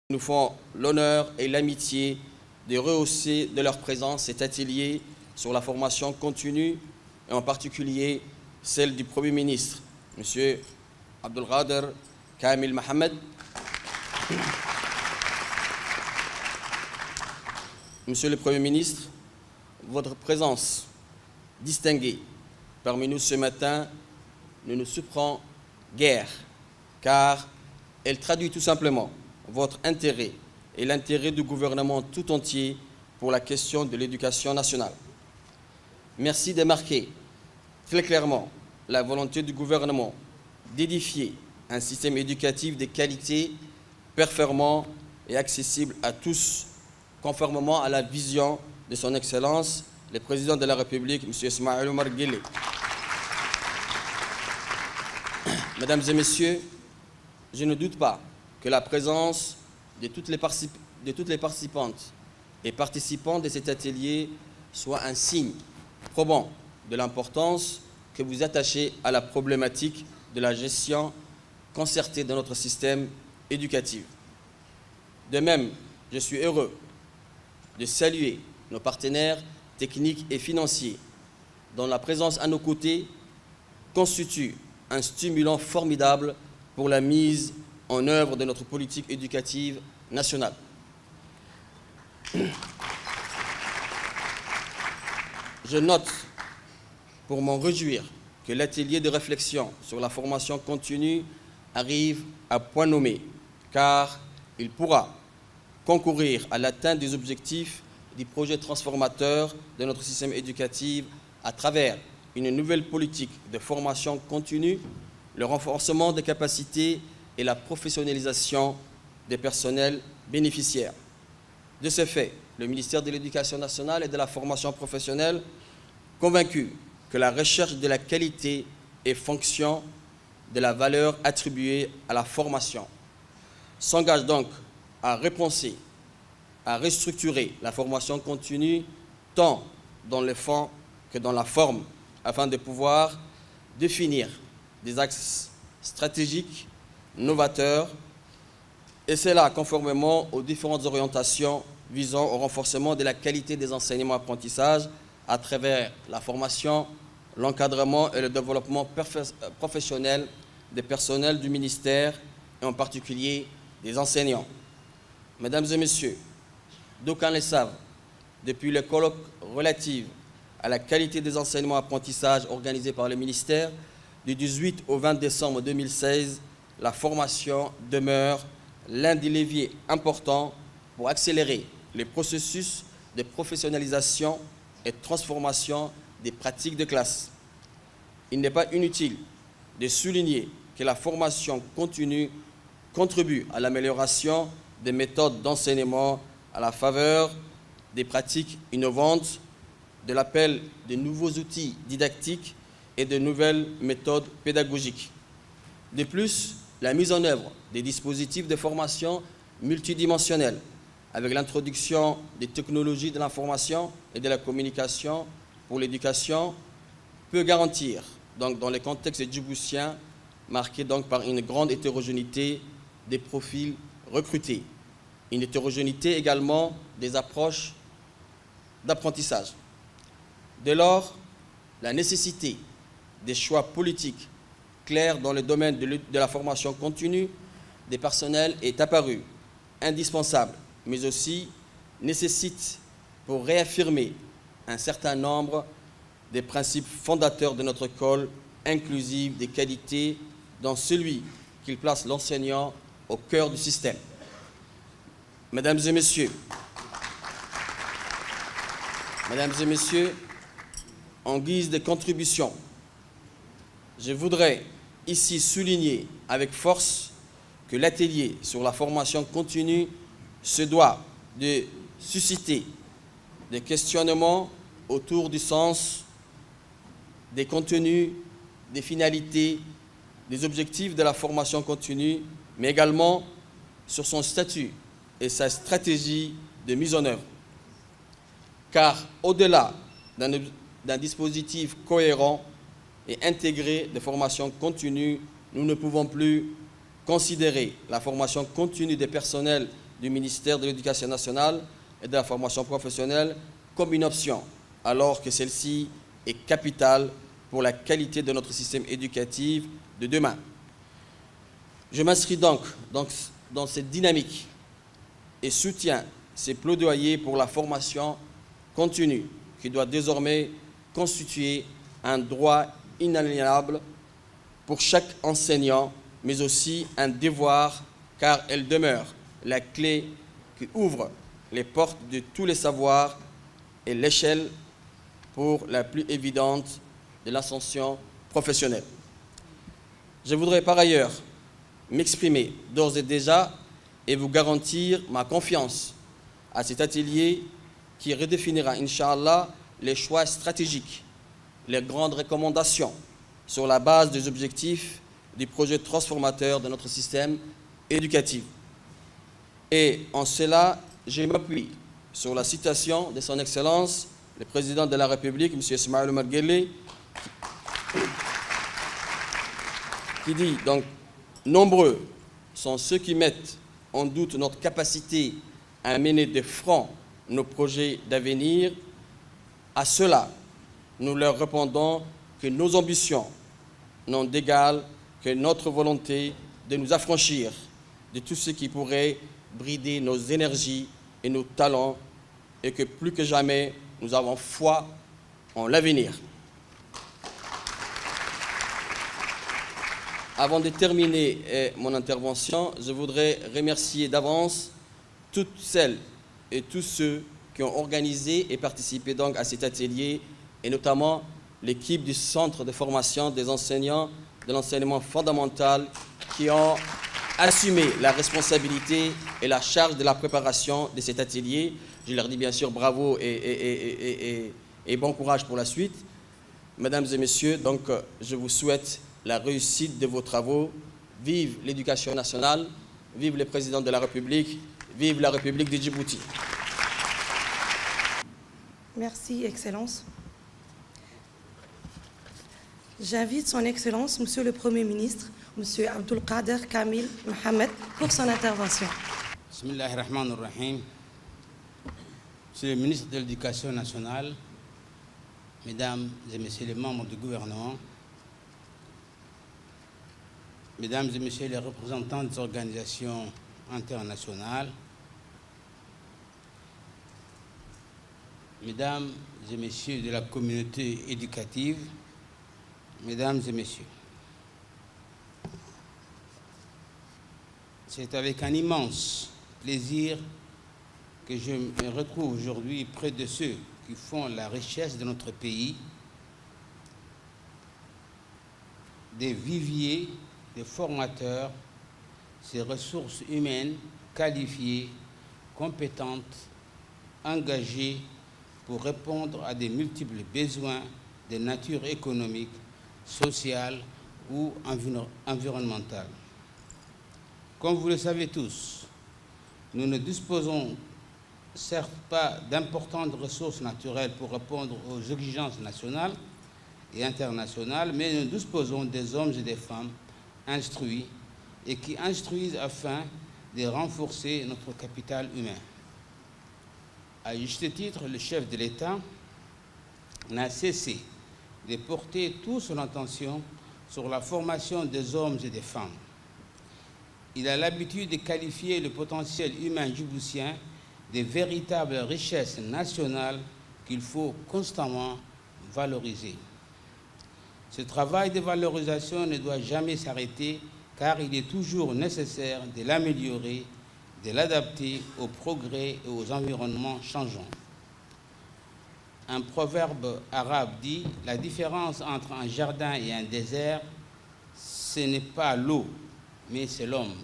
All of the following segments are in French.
nous font l'honneur et l'amitié de rehausser de leur présence cet atelier sur la formation continue et en particulier celle du Premier ministre, M. Abdelkader Kamil Mohamed. Monsieur le Premier ministre, votre présence distinguée parmi nous ce matin ne nous surprend guère, car elle traduit tout simplement votre intérêt et l'intérêt du gouvernement tout entier pour la question de l'éducation nationale. Merci de marquer très clairement la volonté du gouvernement d'édifier un système éducatif de qualité, performant et accessible à tous, conformément à la vision de son Excellence, le Président de la République, M. Ismaïl Omar Guelleh. Mesdames et Messieurs, je ne doute pas que la présence de toutes les participantes et participants de cet atelier soit un signe probant de l'importance que vous attachez à la problématique de la gestion concertée de notre système éducatif. De même, je suis heureux de saluer nos partenaires techniques et financiers, dont la présence à nos côtés constitue un stimulant formidable pour la mise en œuvre de notre politique éducative nationale. Je note, pour m'en réjouir, que l'atelier de réflexion sur la formation continue arrive à point nommé, car il pourra concourir à l'atteinte des objectifs du projet transformateur de notre système éducatif à travers une nouvelle politique de formation continue, le renforcement des capacités et la professionnalisation des personnels bénéficiaires. De ce fait, le ministère de l'Éducation nationale et de la formation professionnelle, convaincu que la recherche de la qualité est fonction de la valeur attribuée à la formation, s'engage donc à repenser, à restructurer la formation continue tant dans le fond que dans la forme, afin de pouvoir définir des axes stratégiques novateurs, et cela conformément aux différentes orientations visant au renforcement de la qualité des enseignements-apprentissages à travers la formation, l'encadrement et le développement professionnel des personnels du ministère et en particulier des enseignants. Mesdames et Messieurs, d'aucuns le savent, depuis le colloque relatif à la qualité des enseignements-apprentissages organisé par le ministère du 18 au 20 décembre 2016, la formation demeure l'un des leviers importants pour accélérer les processus de professionnalisation et de transformation des pratiques de classe. Il n'est pas inutile de souligner que la formation continue contribue à l'amélioration des méthodes d'enseignement à la faveur des pratiques innovantes, de l'appel de nouveaux outils didactiques et de nouvelles méthodes pédagogiques. De plus, la mise en œuvre des dispositifs de formation multidimensionnels avec l'introduction des technologies de l'information et de la communication pour l'éducation peut garantir, donc, dans le contexte djiboutien, marqué donc par une grande hétérogénéité des profils recrutés, une hétérogénéité également des approches d'apprentissage. Dès lors, la nécessité des choix politiques clairs dans le domaine de la formation continue des personnels est apparue indispensable, mais aussi nécessite, pour réaffirmer un certain nombre des principes fondateurs de notre école inclusive des qualités, dans celui qu'il place l'enseignant au cœur du système. Mesdames et Messieurs, en guise de contribution, je voudrais ici souligner avec force que l'atelier sur la formation continue se doit de susciter des questionnements autour du sens, des contenus, des finalités, des objectifs de la formation continue, mais également sur son statut et sa stratégie de mise en œuvre. Car au-delà d'un dispositif cohérent et intégré de formation continue, nous ne pouvons plus considérer la formation continue des personnels du ministère de l'Éducation nationale et de la formation professionnelle comme une option, alors que celle-ci est capitale pour la qualité de notre système éducatif de demain. Je m'inscris donc dans cette dynamique et soutiens ces plaidoyers pour la formation continue qui doit désormais constituer un droit inaliénable pour chaque enseignant, mais aussi un devoir car elle demeure la clé qui ouvre les portes de tous les savoirs et l'échelle pour la plus évidente de l'ascension professionnelle. Je voudrais par ailleurs m'exprimer d'ores et déjà et vous garantir ma confiance à cet atelier qui redéfinira, Inch'Allah, les choix stratégiques, les grandes recommandations sur la base des objectifs du projet transformateur de notre système éducatif. Et en cela, je m'appuie sur la citation de son Excellence, le Président de la République, M. Ismaïl Omar Guelleh, qui dit donc « Nombreux sont ceux qui mettent en doute notre capacité à mener de front nos projets d'avenir. À cela, nous leur répondons que nos ambitions n'ont d'égal que notre volonté de nous affranchir de tout ce qui pourrait brider nos énergies et nos talents et que plus que jamais, nous avons foi en l'avenir. » Avant de terminer mon intervention, je voudrais remercier d'avance toutes celles et tous ceux qui ont organisé et participé donc à cet atelier, et notamment l'équipe du Centre de formation des enseignants de l'enseignement fondamental qui ont assumé la responsabilité et la charge de la préparation de cet atelier. Je leur dis bien sûr bravo et bon courage pour la suite. Mesdames et messieurs, donc je vous souhaite la réussite de vos travaux. Vive l'éducation nationale, vive le président de la République, vive la République de Djibouti. Merci, Excellence. J'invite Son Excellence, Monsieur le Premier ministre, Monsieur Abdul Qader Kamil Mohamed, pour son intervention. Bismillahirrahmanirrahim. Monsieur le ministre de l'Éducation nationale, Mesdames et Messieurs les membres du gouvernement, Mesdames et Messieurs les représentants des organisations internationales, Mesdames et Messieurs de la communauté éducative, Mesdames et Messieurs, c'est avec un immense plaisir que je me retrouve aujourd'hui près de ceux qui font la richesse de notre pays, des viviers, des formateurs, ces ressources humaines qualifiées, compétentes, engagées pour répondre à des multiples besoins de nature économique, sociale ou environnementale. Comme vous le savez tous, nous ne disposons certes pas d'importantes ressources naturelles pour répondre aux exigences nationales et internationales, mais nous disposons des hommes et des femmes instruits et qui instruisent afin de renforcer notre capital humain. À juste titre, le chef de l'État n'a cessé de porter toute son attention sur la formation des hommes et des femmes. Il a l'habitude de qualifier le potentiel humain djiboutien de véritables richesses nationales qu'il faut constamment valoriser. Ce travail de valorisation ne doit jamais s'arrêter car il est toujours nécessaire de l'améliorer, de l'adapter aux progrès et aux environnements changeants. Un proverbe arabe dit « La différence entre un jardin et un désert, ce n'est pas l'eau, mais c'est l'homme ».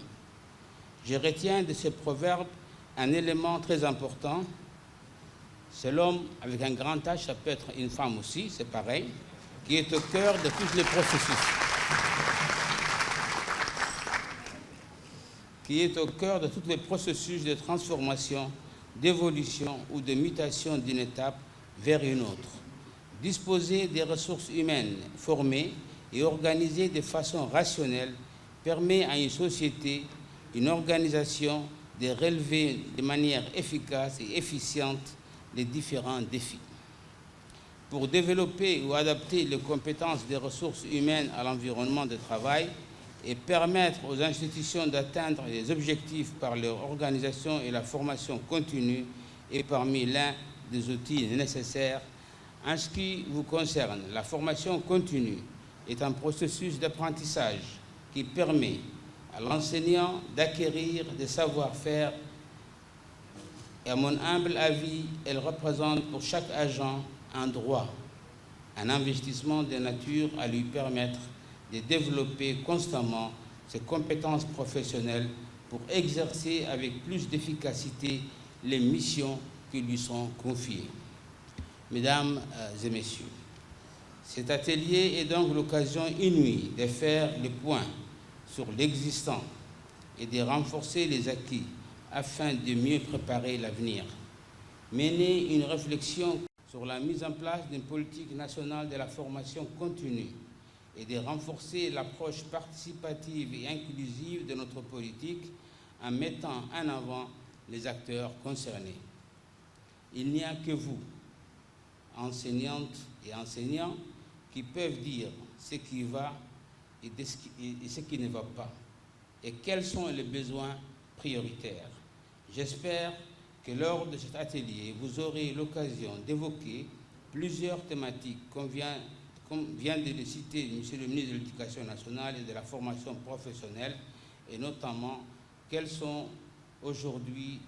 Je retiens de ce proverbe un élément très important. C'est l'homme avec un grand H, ça peut être une femme aussi, c'est pareil, qui est au cœur de tous les processus. Qui est au cœur de tous les processus de transformation, d'évolution ou de mutation d'une étape vers une autre. Disposer des ressources humaines formées et organisées de façon rationnelle permet à une société, une organisation de relever de manière efficace et efficiente les différents défis. Pour développer ou adapter les compétences des ressources humaines à l'environnement de travail et permettre aux institutions d'atteindre les objectifs par leur organisation et la formation continue est parmi l'un des outils nécessaires. En ce qui vous concerne, la formation continue est un processus d'apprentissage qui permet à l'enseignant d'acquérir des savoir-faire et, à mon humble avis, elle représente pour chaque agent un droit, un investissement de nature à lui permettre de développer constamment ses compétences professionnelles pour exercer avec plus d'efficacité les missions qui lui sont confiées. Mesdames et messieurs, cet atelier est donc l'occasion inouïe de faire le point sur l'existant et de renforcer les acquis afin de mieux préparer l'avenir. Mener une réflexion sur la mise en place d'une politique nationale de la formation continue et de renforcer l'approche participative et inclusive de notre politique en mettant en avant les acteurs concernés. Il n'y a que vous, enseignantes et enseignants, qui peuvent dire ce qui va et ce qui ne va pas, et quels sont les besoins prioritaires. J'espère que lors de cet atelier, vous aurez l'occasion d'évoquer plusieurs thématiques comme vient de les citer M. le ministre de l'Éducation nationale et de la formation professionnelle, et notamment quels sont aujourd'hui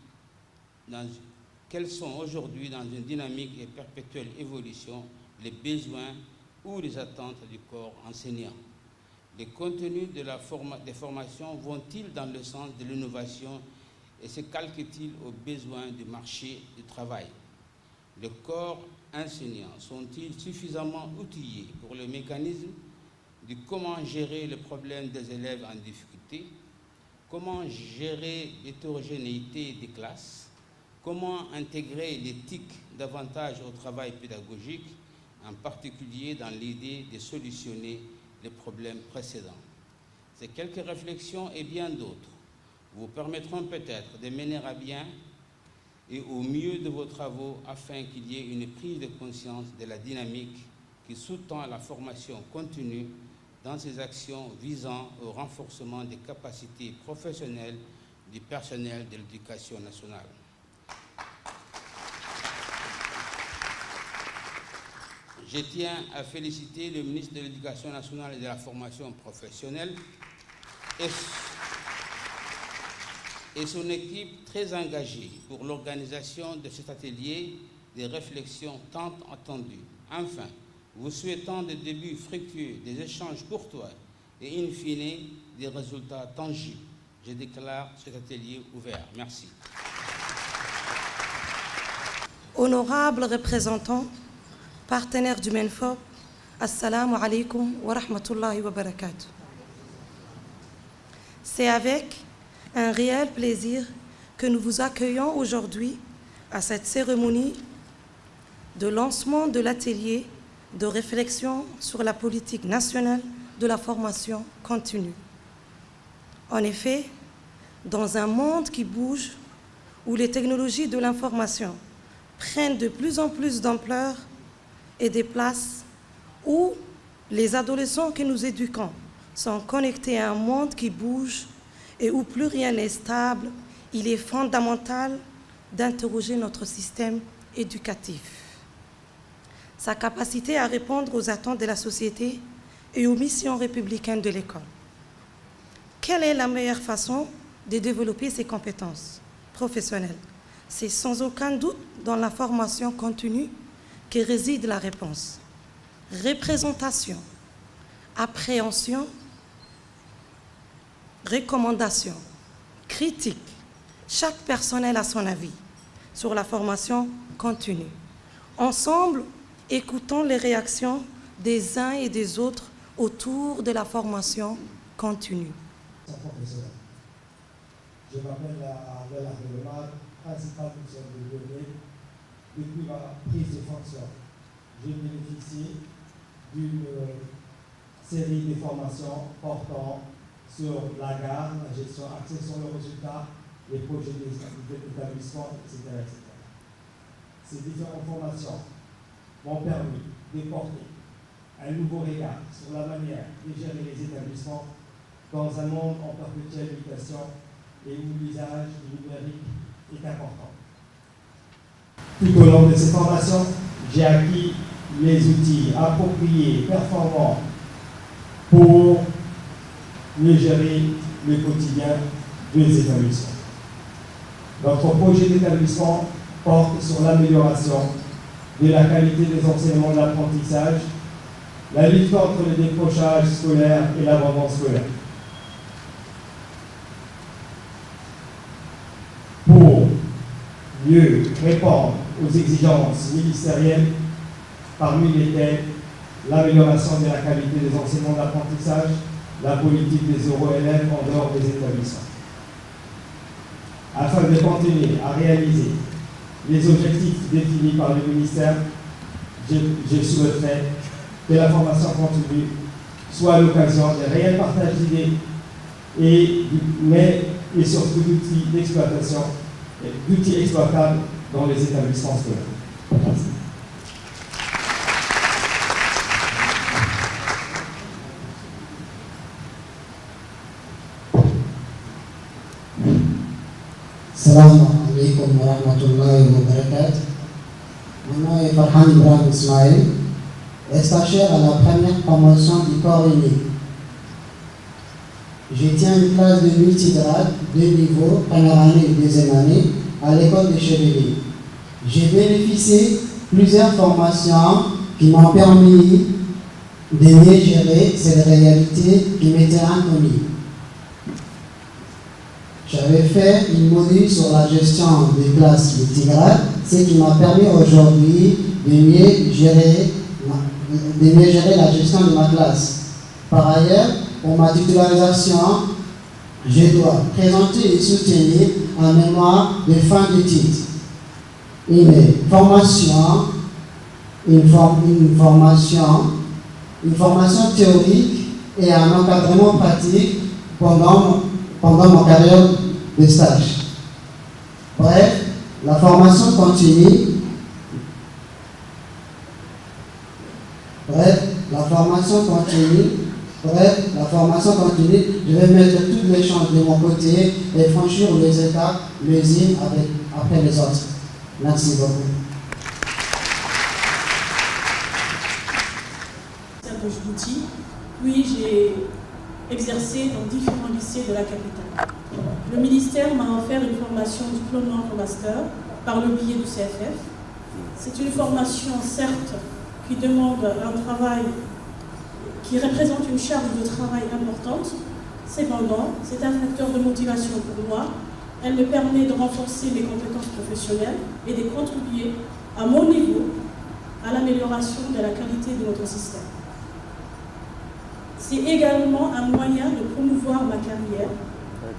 dans une dynamique et perpétuelle évolution les besoins ou les attentes du corps enseignant. Les contenus des formations vont-ils dans le sens de l'innovation et se calquent-ils aux besoins du marché du travail? Les corps enseignants sont-ils suffisamment outillés pour le mécanisme de comment gérer le problème des élèves en difficulté, comment gérer l'hétérogénéité des classes, comment intégrer l'éthique davantage au travail pédagogique, en particulier dans l'idée de solutionner les problèmes précédents. Ces quelques réflexions et bien d'autres vous permettront peut-être de mener à bien et au mieux de vos travaux afin qu'il y ait une prise de conscience de la dynamique qui sous-tend la formation continue dans ces actions visant au renforcement des capacités professionnelles du personnel de l'Éducation nationale. Je tiens à féliciter le ministre de l'Éducation nationale et de la formation professionnelle et son équipe très engagée pour l'organisation de cet atelier de réflexion tant attendu. Enfin, vous souhaitant des débuts fructueux, des échanges courtois et in fine des résultats tangibles, je déclare cet atelier ouvert. Merci. Honorables représentants, partenaires du MENFOP, Assalamu alaikum wa rahmatullahi wa barakatuh. C'est avec un réel plaisir que nous vous accueillons aujourd'hui à cette cérémonie de lancement de l'atelier de réflexion sur la politique nationale de la formation continue. En effet, dans un monde qui bouge, où les technologies de l'information prennent de plus en plus d'ampleur et des places, où les adolescents que nous éduquons sont connectés à un monde qui bouge et où plus rien n'est stable, il est fondamental d'interroger notre système éducatif, sa capacité à répondre aux attentes de la société et aux missions républicaines de l'école. Quelle est la meilleure façon de développer ces compétences professionnelles? C'est sans aucun doute dans la formation continue que réside la réponse. Représentation, appréhension, recommandation, critique. Chaque personnel a son avis sur la formation continue. Ensemble, écoutons les réactions des uns et des autres autour de la formation continue. Je m'appelle Abel Abdelhamad, principal mission de données depuis ma prise de fonction. J'ai bénéficié d'une série de formations portant sur la garde, la gestion axée sur le résultat les projets d'établissement, etc., etc. Ces différentes formations m'ont permis de porter un nouveau regard sur la manière de gérer les établissements dans un monde en perpétuelle mutation et où l'usage du numérique est important. Tout au long de ces formations, j'ai acquis les outils appropriés, performants pour mieux gérer le quotidien des établissements. Notre projet d'établissement porte sur l'amélioration de la qualité des enseignements de l'apprentissage, la lutte contre le décrochage scolaire et l'abandon scolaire. Pour mieux répondre aux exigences ministérielles, parmi lesquelles l'amélioration de la qualité des enseignements d'apprentissage, la politique des EuroLM en dehors des établissements. Afin de continuer à réaliser les objectifs définis par le ministère, je souhaiterais que la formation continue soit l'occasion de réels partages d'idées et surtout d'outils d'exploitation, d'outils exploitables dans les établissements scolaires. Merci. Assalamu alaikum wa rahmatullahi wa barakatuh. Mon nom est Farhan Ibrahim Ismail, stagiaire à la première promotion du corps unique. Je tiens une classe de multigrade, de niveau, première année et deuxième année, à l'école de Chevalier. J'ai bénéficié de plusieurs formations qui m'ont permis de mieux gérer cette réalité qui m'était inconnue. J'avais fait une module sur la gestion des classes multigrades, ce qui m'a permis aujourd'hui de mieux gérer la gestion de ma classe. Par ailleurs, pour ma titularisation, je dois présenter et soutenir un mémoire de fin d'études. Une formation théorique et un encadrement pratique pendant ma carrière de stage. Bref, la formation continue. Je vais mettre toutes les chances de mon côté et franchir les étapes les unes après les autres. Merci beaucoup. Djibouti, puis j'ai exercé dans différents lycées de la capitale. Le ministère m'a offert une formation diplômante au master par le biais du CFF. C'est une formation, certes, qui demande un travail qui représente une charge de travail importante. Cependant, c'est un facteur de motivation pour moi. Elle me permet de renforcer mes compétences professionnelles et de contribuer à mon niveau à l'amélioration de la qualité de notre système. C'est également un moyen de promouvoir ma carrière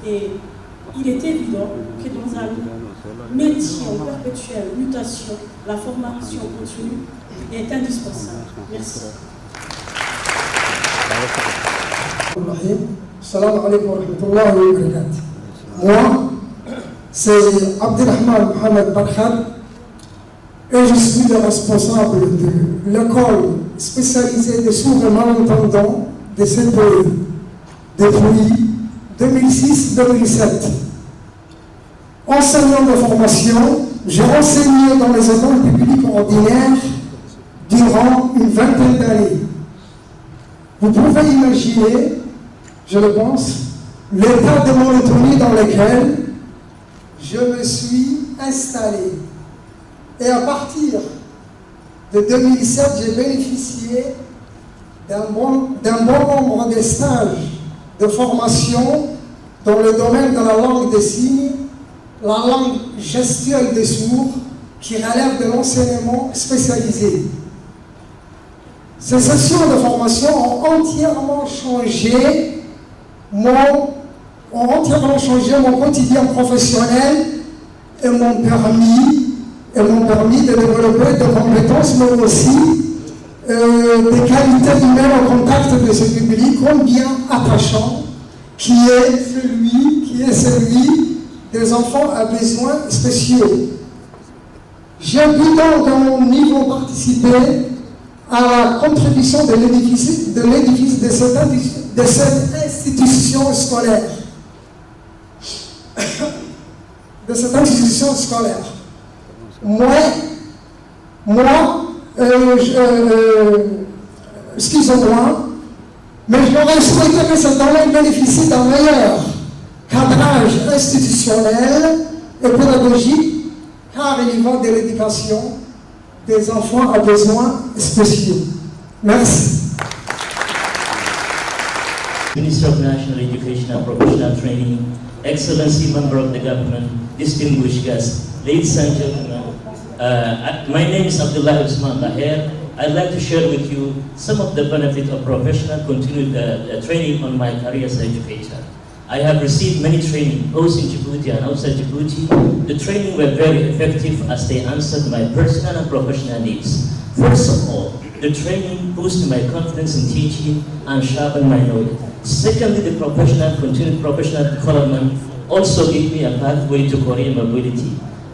et il est évident que dans un métier en perpétuelle mutation, la formation continue est indispensable. Merci. Salam alaikum wa rahmatullahi wa barakatuh. Moi, c'est Abdelrahman Mohamed Barkhad et je suis le responsable de l'école spécialisée des sourds et malentendants de cette depuis 2006-2007. Enseignant de formation, j'ai enseigné dans les écoles publiques ordinaires durant une vingtaine d'années. Vous pouvez imaginer, je le pense, l'état de monotonie dans lequel je me suis installé. Et à partir de 2007, j'ai bénéficié d'un bon nombre de stages de formation dans le domaine de la langue des signes, la langue gestuelle des sourds, qui relève de l'enseignement spécialisé. Ces sessions de formation ont entièrement changé mon quotidien professionnel et m'ont permis de développer des compétences, mais aussi des qualités humaines au contact de ce public combien attachant, qui est celui des enfants à besoins spéciaux. J'ai pu donc, à mon niveau, participer à la contribution de l'édifice de cette institution scolaire. Excusez-moi, mais j'aurais souhaité que ce domaine bénéficie d'un meilleur cadrage institutionnel et pédagogique, car il y va de l'éducation des enfants à besoins spéciaux. Merci. Minister of National Education and Professional Training, Excellency Member of the Government, distinguished guests, ladies and gentlemen, my name is Abdullah Usman Taher. I'd like to share with you some of the benefits of professional continued training on my career as an educator. I have received many training, both in Djibouti and outside Djibouti. The training were very effective as they answered my personal and professional needs. First of all, the training boosted my confidence in teaching and sharpened my knowledge. Secondly, the continued professional development also gave me a pathway to career mobility.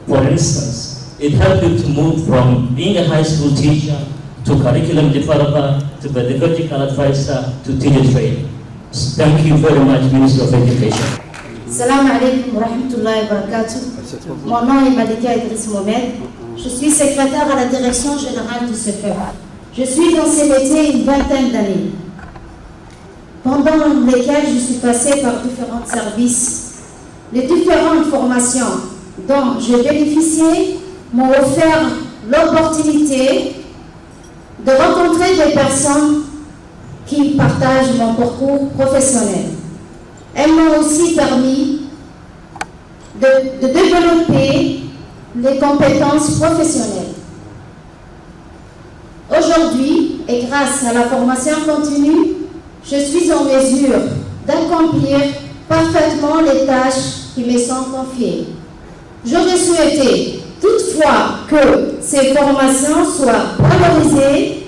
For instance, it helped me to move from being a high school teacher to curriculum developer to pedagogical advisor to teacher trainer. Thank you very much, Minister of Education. Salam alaikum wa rahmatullahi wa barakatuh. Mon nom est Malika Idriss Mohamed. Je suis secrétaire à la direction générale du CFEF. Je suis dans ces métiers une vingtaine d'années, pendant lesquelles je suis passée par différents services. Les différentes formations dont j'ai bénéficié m'ont offert l'opportunité de rencontrer des personnes qui partagent mon parcours professionnel. Elles m'ont aussi permis de développer les compétences professionnelles. Aujourd'hui, et grâce à la formation continue, je suis en mesure d'accomplir parfaitement les tâches qui me sont confiées. J'aurais souhaité toutefois que ces formations soient valorisées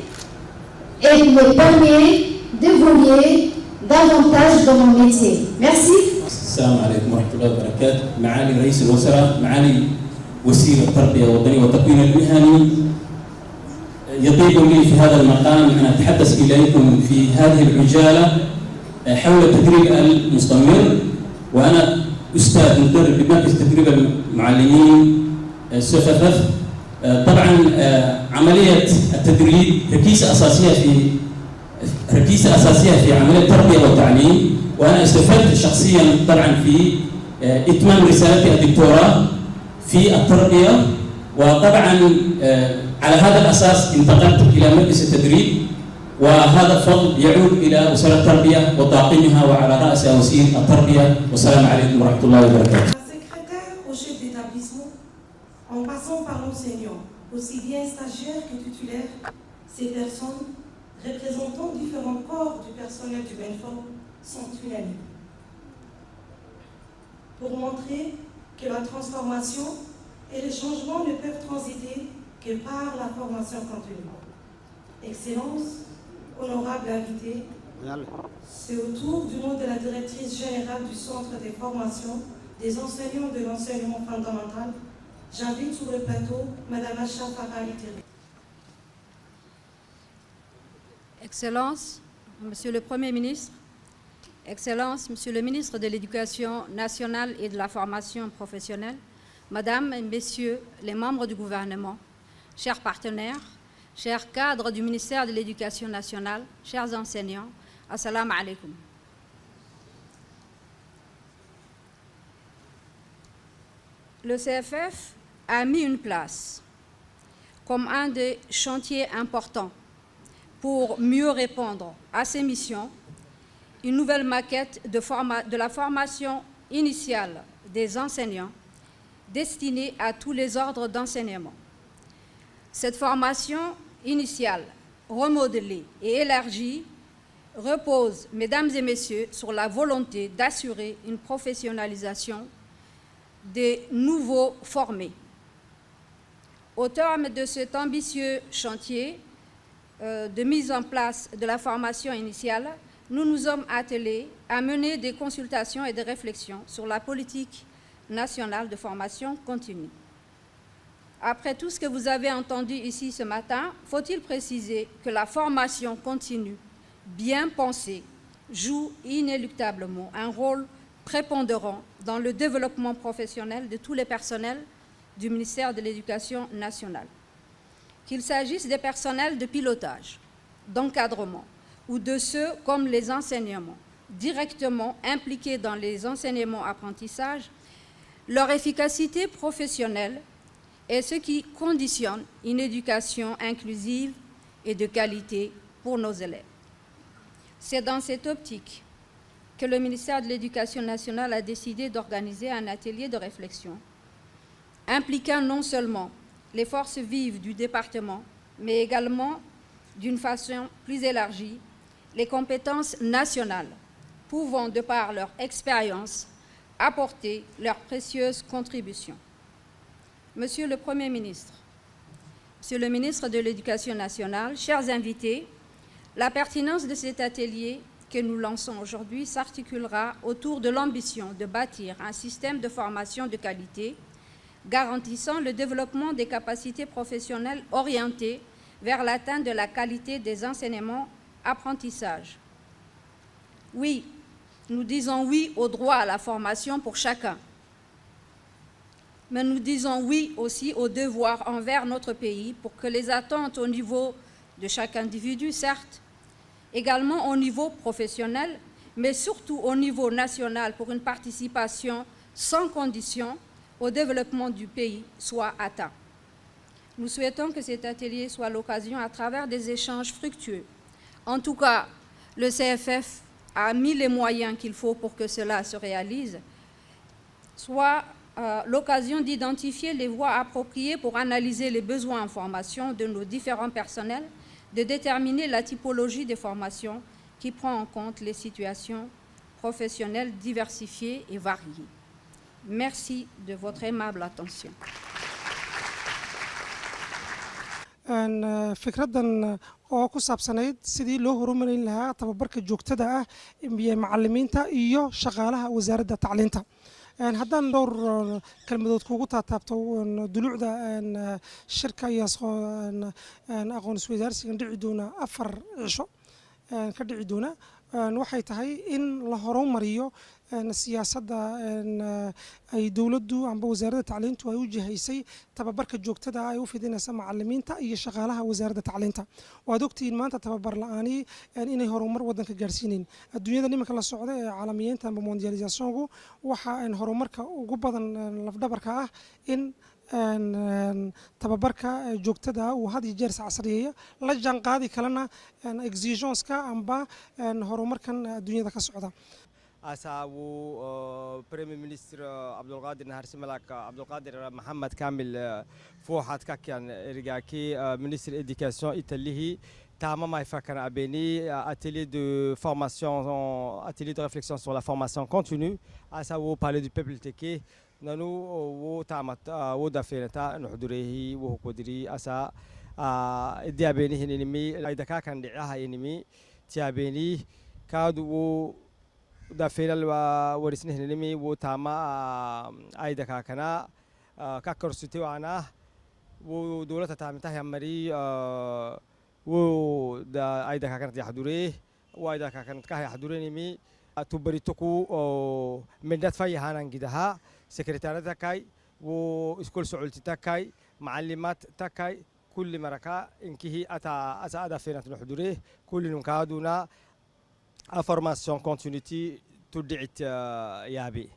et me permettent d'évoluer davantage dans mon métier. Merci. السلام عليكم ورحمة الله وبركاته. معالي رئيس الوزراء، معالي وزير التربية الوطنية والتكوين المهني، يطيب لي في هذا المقام أن أتحدث إليكم في هذه العجالة حول التدريب المستمر، وأنا أستاذ مدرب بمركز تدريب المعلمين SFF. طبعا عملية التدريب ركيزة أساسية في عملية التربية والتعليم، وأنا استفدت شخصيا طبعا في إتمام رسالتي الدكتوراه في التربية، وطبعا على هذا الأساس انتقلت إلى مركز التدريب، وهذا الفضل يعود إلى وزارة التربية وطاقمها وعلى رأسها وزير التربية. والسلام عليكم ورحمة الله وبركاته. Secrétaire au chef d'établissement, en passant par l'enseignant, aussi bien stagiaires que titulaires, ces personnes représentant différents corps du personnel du BENFOR sont unanimes pour montrer que la transformation et les changements ne peuvent transiter que par la formation continue. Excellence, honorable invité, c'est au tour du nom de la directrice générale du Centre des formations des enseignants de l'enseignement fondamental. J'invite sur le plateau Madame Acha Farah Iteri. Excellences, Monsieur le Premier ministre, Excellences, Monsieur le ministre de l'Éducation nationale et de la formation professionnelle, Madame et Messieurs les membres du gouvernement, chers partenaires, chers cadres du ministère de l'Éducation nationale, chers enseignants, assalamu alaikum. Le CFF a mis une place comme un des chantiers importants pour mieux répondre à ces missions, une nouvelle maquette de la formation initiale des enseignants destinée à tous les ordres d'enseignement. Cette formation initiale, remodelée et élargie, repose, mesdames et messieurs, sur la volonté d'assurer une professionnalisation des nouveaux formés. Au terme de cet ambitieux chantier de mise en place de la formation initiale, nous nous sommes attelés à mener des consultations et des réflexions sur la politique national de formation continue. Après tout ce que vous avez entendu ici ce matin, faut-il préciser que la formation continue, bien pensée, joue inéluctablement un rôle prépondérant dans le développement professionnel de tous les personnels du ministère de l'Éducation nationale. Qu'il s'agisse des personnels de pilotage, d'encadrement ou de ceux comme les enseignements, directement impliqués dans les enseignements-apprentissages, leur efficacité professionnelle est ce qui conditionne une éducation inclusive et de qualité pour nos élèves. C'est dans cette optique que le ministère de l'Éducation nationale a décidé d'organiser un atelier de réflexion impliquant non seulement les forces vives du département, mais également, d'une façon plus élargie, les compétences nationales, pouvant, de par leur expérience, apporter leur précieuse contribution. Monsieur le Premier ministre, Monsieur le ministre de l'Éducation nationale, chers invités, la pertinence de cet atelier que nous lançons aujourd'hui s'articulera autour de l'ambition de bâtir un système de formation de qualité garantissant le développement des capacités professionnelles orientées vers l'atteinte de la qualité des enseignements-apprentissages. Oui, nous disons oui au droit à la formation pour chacun, mais nous disons oui aussi au devoir envers notre pays pour que les attentes au niveau de chaque individu, certes, également au niveau professionnel, mais surtout au niveau national pour une participation sans condition au développement du pays soit atteint. Nous souhaitons que cet atelier soit l'occasion, à travers des échanges fructueux. En tout cas, le CFF a mis les moyens qu'il faut pour que cela se réalise, soit l'occasion d'identifier les voies appropriées pour analyser les besoins en formation de nos différents personnels, de déterminer la typologie des formations qui prend en compte les situations professionnelles diversifiées et variées. Merci de votre aimable attention. fikradan oo ku saabsanayd sidii loo horumarin lahaa tababarka joogtada ah ee macallimiinta iyo shaqaalaha wasaaradda tacliinta. haddaan dhowr kelmadood kugu taataabto dulucda shirka iyo aqoon isweydaarsigan dhici doona 4 cisho ka dhici doona waxay tahay in la horumariyo siyaasadda ay dowladdu amba wasaaradda tacliintu ay u jihaysay tababarka joogtada ah ay u fidinaysa macallimiinta iyo shaqaalaha wasaaradda tacliinta. waad ogtihiin maanta tababar la'aani inay horumar waddanka gaarsiineen. adduunyada nimanka la socda ee caalamiyiinta amba mondialisationku waxa horumarka ugu badan lafdhabarka ah in tababarka joogtada uu had iyo jeer casriyeeyo la jaanqaadi kalena exigenceska amba horumarkan adduunyada ka socda. أساو بريمير مينستر عبد القادر نهار سملاك عبد القادر محمد كامل فوحات كاكيان إرجاكي مينستر إديكاسيون إيطاليه تماما ما يفكر أبيني atelier de formation atelier de réflexion sur la formation continue أساو parler du peuple تكي نانو و تامت و دافينتا نحضره وهو قدري أسا إدي أبيني هنيمي إذا كان دعاها ينمي تيابيني كادو دافيل ورسنه نمي وتاما أيدا كاكنا كاكرسيتي وانا ودولة تامتها يمري ودا أيدا كاكنت يحضره وأيدا كاكنت كاه يحضره نمي تبريتكو من دفعي هانا جدها سكرتيرة تكاي وإسكول سعولتي تكاي معلمات تكاي كل مركا إنكي أتا أدا فينا نحضره كل نكادونا formation continuity تدعت يابي